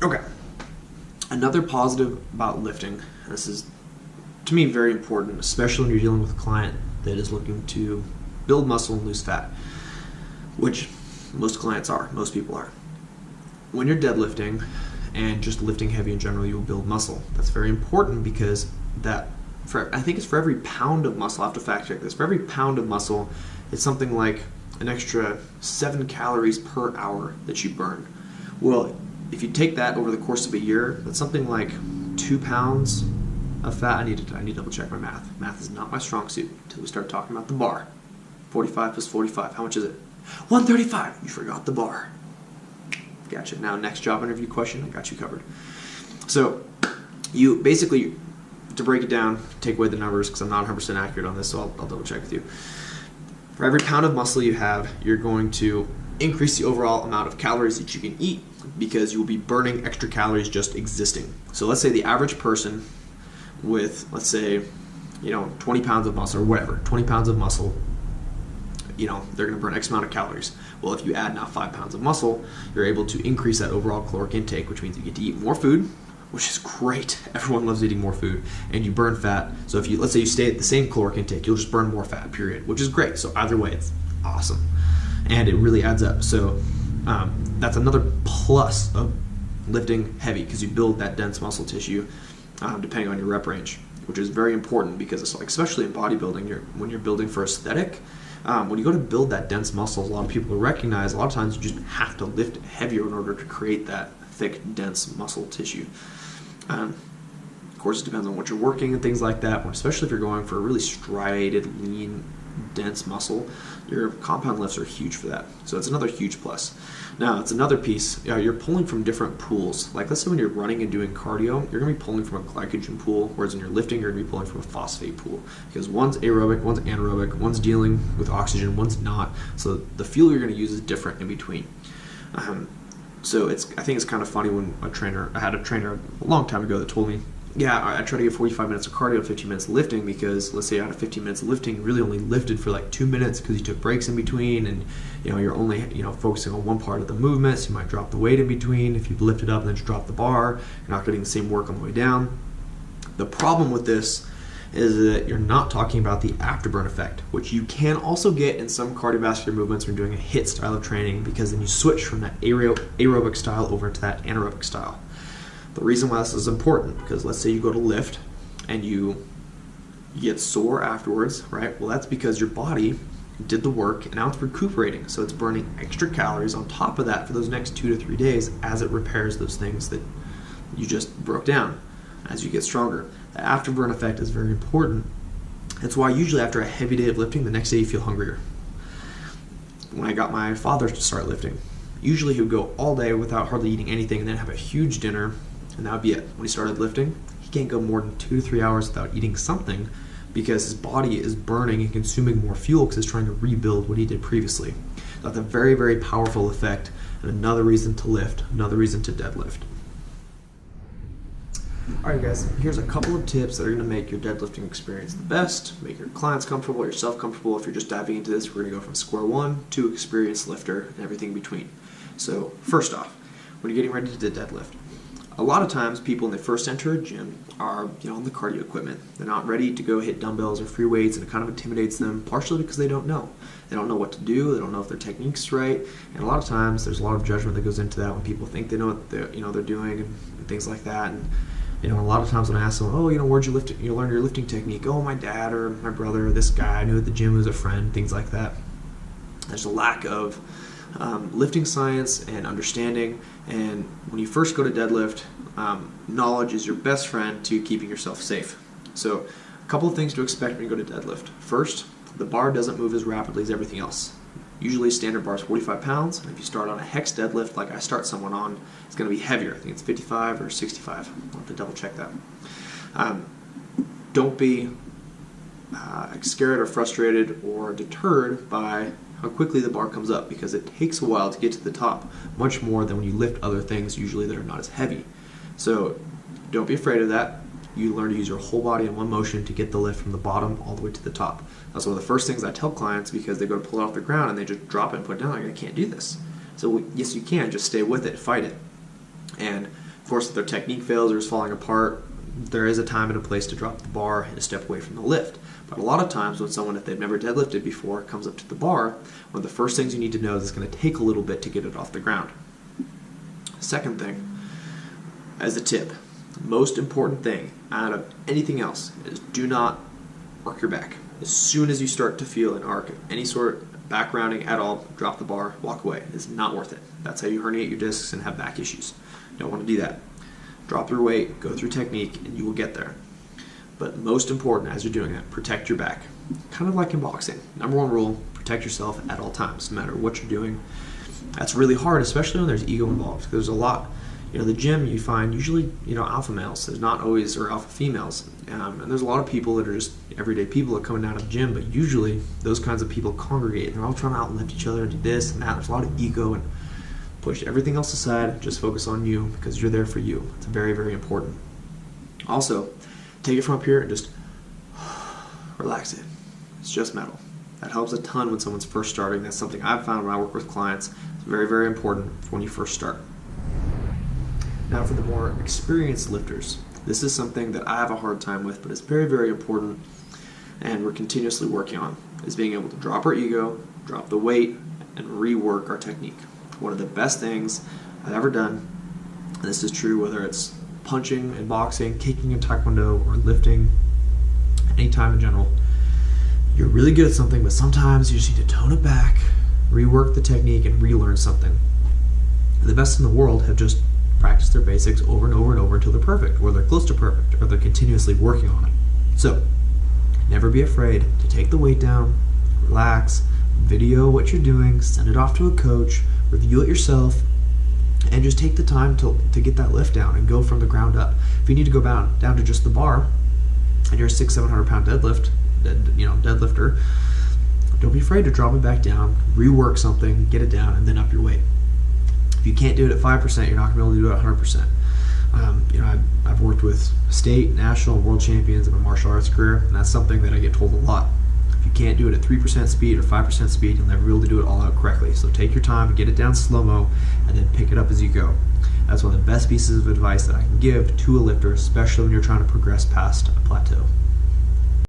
Okay. Another positive about lifting, and this is to me very important, especially when you're dealing with a client that is looking to build muscle and lose fat, which most clients are, most people are. When you're deadlifting and just lifting heavy in general, you will build muscle. That's very important because I think it's for every pound of muscle, I have to fact check this, for every pound of muscle, it's something like an extra 7 calories per hour that you burn. Well, if you take that over the course of a year, that's something like 2 pounds of fat. I need to double check my math. Math is not my strong suit until we start talking about the bar. 45 plus 45, how much is it? 135. You forgot the bar. Gotcha. Now, next job interview question, I got you covered. So, you basically, to break it down, take away the numbers because I'm not 100% accurate on this, so I'll double check with you. For every pound of muscle you have, you're going to increase the overall amount of calories that you can eat because you will be burning extra calories just existing. So let's say the average person with, let's say, 20 pounds of muscle or whatever, 20 pounds of muscle, they're going to burn X amount of calories. Well, if you add now 5 pounds of muscle, you're able to increase that overall caloric intake, which means you get to eat more food, which is great. Everyone loves eating more food, and you burn fat. So if let's say you stay at the same caloric intake, you'll just burn more fat, period, which is great. So either way, it's awesome, and it really adds up. So that's another plus of lifting heavy because you build that dense muscle tissue depending on your rep range, which is very important because it's like, especially in bodybuilding, when you're building for aesthetic, when you go to build that dense muscle, a lot of people will recognize a lot of times you just have to lift heavier in order to create that thick, dense muscle tissue. Of course, it depends on what you're working and things like that, especially if you're going for a really striated, lean, dense muscle. Your compound lifts are huge for that. So it's another huge plus. Now, it's another piece. You're pulling from different pools. Like, let's say when you're running and doing cardio, you're going to be pulling from a glycogen pool, whereas when you're lifting, you're going to be pulling from a phosphate pool. Because one's aerobic, one's anaerobic, one's dealing with oxygen, one's not. So the fuel you're going to use is different in between. So I think it's kind of funny when I had a trainer a long time ago that told me, yeah, I try to get 45 minutes of cardio and 15 minutes of lifting because let's say out of 15 minutes of lifting, you really only lifted for like 2 minutes because you took breaks in between, and you're only focusing on one part of the movement, so you might drop the weight in between. If you lift it up and then just drop the bar, you're not getting the same work on the way down. The problem with this is that you're not talking about the afterburn effect, which you can also get in some cardiovascular movements when you're doing a HIIT style of training, because then you switch from that aerobic style over to that anaerobic style. The reason why this is important, because let's say you go to lift and you get sore afterwards, right? Well, that's because your body did the work and now it's recuperating. So it's burning extra calories on top of that for those next 2 to 3 days as it repairs those things that you just broke down as you get stronger. The afterburn effect is very important. That's why usually after a heavy day of lifting, the next day you feel hungrier. When I got my father to start lifting, usually he would go all day without hardly eating anything and then have a huge dinner, and that would be it. When he started lifting, he can't go more than 2 to 3 hours without eating something because his body is burning and consuming more fuel because it's trying to rebuild what he did previously. That's a very, very powerful effect, and another reason to lift, another reason to deadlift. Alright guys, here's a couple of tips that are going to make your deadlifting experience the best, make your clients comfortable, yourself comfortable. If you're just diving into this, we're going to go from square one to experienced lifter and everything in between. So first off, when you're getting ready to deadlift, a lot of times people when they first enter a gym are on the cardio equipment. They're not ready to go hit dumbbells or free weights, and it kind of intimidates them, partially because they don't know. They don't know what to do, they don't know if their technique's right, and a lot of times there's a lot of judgment that goes into that when people think they know what they're doing and things like that. And a lot of times when I ask them, where'd you learn your lifting technique? Oh, my dad or my brother or this guy I knew at the gym who's a friend, things like that. There's a lack of lifting science and understanding, and when you first go to deadlift, knowledge is your best friend to keeping yourself safe. So a couple of things to expect when you go to deadlift. First, the bar doesn't move as rapidly as everything else. Usually standard bar is 45 pounds, and if you start on a hex deadlift like I start someone on, it's going to be heavier. I think it's 55 or 65. I'll have to double check that. Don't be scared or frustrated or deterred by how quickly the bar comes up, because it takes a while to get to the top, much more than when you lift other things usually that are not as heavy. So don't be afraid of that. You learn to use your whole body in one motion to get the lift from the bottom all the way to the top. That's one of the first things I tell clients, because they go to pull it off the ground and they just drop it and put it down. Like, I can't do this. So yes, you can. Just stay with it, fight it. And Of course, if their technique fails or is falling apart, there is a time and a place to drop the bar and a step away from the lift. But a lot of times when someone, if they've never deadlifted before, comes up to the bar, one of the first things you need to know is it's going to take a little bit to get it off the ground. Second thing, as a tip, most important thing out of anything else is do not arc your back. As soon as you start to feel an arc of any sort, back rounding at all, drop the bar, walk away. It's not worth it. That's how you herniate your discs and have back issues. Don't want to do that. Drop your weight, go through technique, and you will get there. But most important, as you're doing that, protect your back. Kind of like in boxing. Number one rule, protect yourself at all times, no matter what you're doing. That's really hard, especially when there's ego involved. There's a lot. The gym, you find usually, alpha males. There's not always, or alpha females. And there's a lot of people that are just everyday people that are coming out of the gym, but usually those kinds of people congregate. And they're all trying to outlift each other and do this and that. There's a lot of ego, and push everything else aside. Just focus on you, because you're there for you. It's very, very important. Also, take it from up here and just relax it. It's just metal. That helps a ton when someone's first starting. That's something I've found when I work with clients. It's very, very important for when you first start. Now for the more experienced lifters, this is something that I have a hard time with, but it's very, very important, and we're continuously working on, is being able to drop our ego, drop the weight, and rework our technique. One of the best things I've ever done, and this is true whether it's punching in boxing, kicking in taekwondo, or lifting, any time in general, you're really good at something, but sometimes you just need to tone it back, rework the technique, and relearn something. The best in the world have just practiced their basics over and over and over until they're perfect, or they're close to perfect, or they're continuously working on it. So, never be afraid to take the weight down, relax, video what you're doing, send it off to a coach, review it yourself, and just take the time to get that lift down and go from the ground up. If you need to go down to just the bar, and you're a 600-700 pound deadlifter, don't be afraid to drop it back down, rework something, get it down, and then up your weight. If you can't do it at 5%, you're not going to be able to do it at 100%. I've worked with state, national, world champions in my martial arts career, and that's something that I get told a lot. If you can't do it at 3% speed or 5% speed, you'll never be able to do it all out correctly. So take your time, get it down slow-mo, and then pick it up as you go. That's one of the best pieces of advice that I can give to a lifter, especially when you're trying to progress past a plateau.